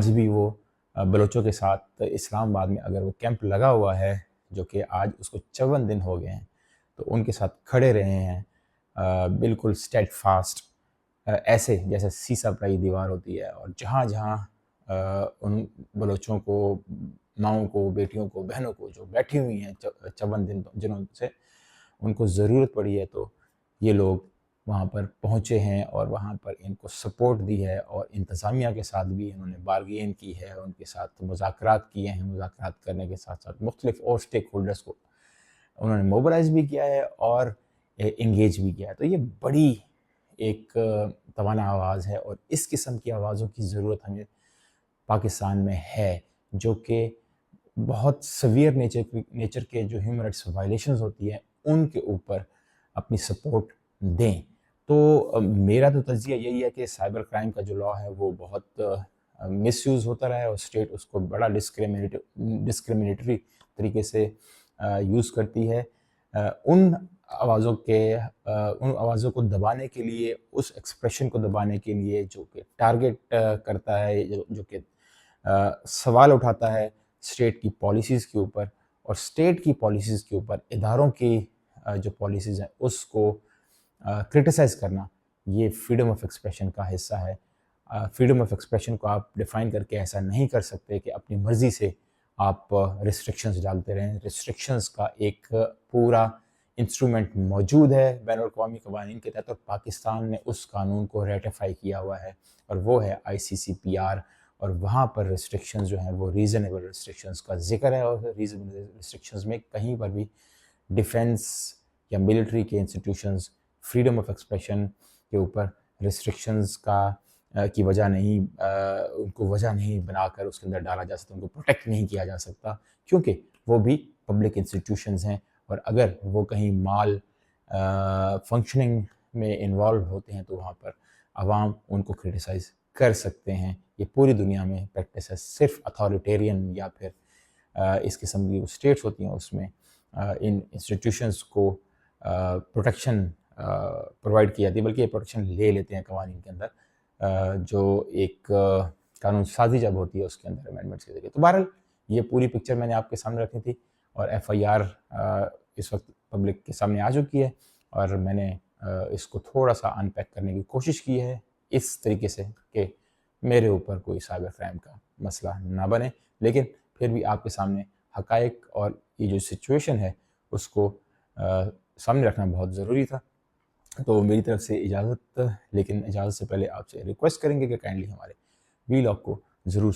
آج بھی وہ بلوچوں کے ساتھ اسلام آباد میں اگر وہ کیمپ لگا ہوا ہے، جو کہ آج اس کو 54 دن ہو گئے ہیں، تو ان کے ساتھ کھڑے رہے ہیں بالکل اسٹیڈ فاسٹ، ایسے جیسے سیسا پرائی دیوار ہوتی ہے، اور جہاں جہاں ان بلوچوں کو، ماؤں کو، بیٹیوں کو، بہنوں کو جو بیٹھی ہوئی ہیں 54 دن جنہوں سے ان کو ضرورت پڑی ہے، تو یہ لوگ وہاں پر پہنچے ہیں اور وہاں پر ان کو سپورٹ دی ہے، اور انتظامیہ کے ساتھ بھی انہوں نے بارگین کی ہے، ان کے ساتھ مذاکرات کیے ہیں، مذاکرات کرنے کے ساتھ ساتھ مختلف اور سٹیک ہولڈرز کو انہوں نے موبلائز بھی کیا ہے اور انگیج بھی کیا ہے۔ تو یہ بڑی ایک توانا آواز ہے، اور اس قسم کی آوازوں کی ضرورت ہمیں پاکستان میں ہے، جو کہ بہت سویئر نیچر کے جو ہیومن رائٹس وائلیشنز ہوتی ہیں ان کے اوپر اپنی سپورٹ دیں۔ تو میرا تو تجزیہ یہی ہے کہ سائبر کرائم کا جو لا ہے وہ بہت مس یوز ہوتا رہا ہے، اور اسٹیٹ اس کو بڑا ڈسکریمنیٹری طریقے سے یوز کرتی ہے ان آوازوں کو دبانے کے لیے، اس ایکسپریشن کو دبانے کے لیے جو کہ ٹارگٹ کرتا ہے، جو کہ سوال اٹھاتا ہے اسٹیٹ کی پالیسیز کے اوپر، اور اسٹیٹ کی پالیسیز کے اوپر اداروں کی جو پالیسیز ہیں اس کو کرٹیسائز کرنا، یہ فریڈم آف ایکسپریشن کا حصہ ہے۔ فریڈم آف ایکسپریشن کو آپ ڈیفائن کر کے ایسا نہیں کر سکتے کہ اپنی مرضی سے آپ ریسٹرکشنز ڈالتے رہیں۔ ریسٹرکشنز کا ایک پورا انسٹرومنٹ موجود ہے بین الاقوامی قوانین کے تحت، اور پاکستان نے اس قانون کو ریٹیفائی کیا ہوا ہے، اور وہ ہے ICCPR، اور وہاں پر ریسٹرکشنز جو ہیں وہ ریزنیبل ریسٹرکشنز کا ذکر ہے، اور ریزنیبل ریسٹرکشنز میں کہیں پر بھی ڈیفنس یا ملٹری کے انسٹیٹیوشنز فریڈم آف ایکسپریشن کے اوپر ریسٹرکشنز کی وجہ نہیں، ان کو وجہ نہیں بنا کر اس کے اندر ڈالا جا سکتا، ان کو پروٹیکٹ نہیں کیا جا سکتا، کیونکہ وہ بھی پبلک انسٹیٹیوشنز ہیں، اور اگر وہ کہیں مال فنکشننگ میں انوالو ہوتے ہیں تو وہاں پر عوام ان کو کرٹیسائز کر سکتے ہیں۔ یہ پوری دنیا میں پریکٹس ہے، صرف اتھارٹیرین یا پھر اس قسم کی اسٹیٹس ہوتی ہیں اس میں ان انسٹیٹیوشنز کو پروٹیکشن پرووائڈ کی جاتی ہے، بلکہ یہ پروٹیکشن لے لیتے ہیں قوانین کے اندر، جو ایک قانون سازی جب ہوتی ہے اس کے اندر امینڈمنٹس کے ذریعے۔ تو بہرحال یہ پوری پکچر میں نے آپ کے سامنے رکھی تھی، اور FIR اس وقت پبلک کے سامنے آ چکی ہے، اور میں نے اس کو تھوڑا سا ان پیک کرنے کی کوشش کی ہے اس طریقے سے کہ میرے اوپر کوئی سائبر کرائم کا مسئلہ نہ بنے، لیکن پھر بھی آپ کے سامنے حقائق اور یہ جو سچویشن ہے اس کو سامنے رکھنا بہت ضروری تھا۔ تو میری طرف سے اجازت، لیکن اجازت سے پہلے آپ سے ریکویسٹ کریں گے کہ کائنڈلی ہمارے ویلاگ کو ضرور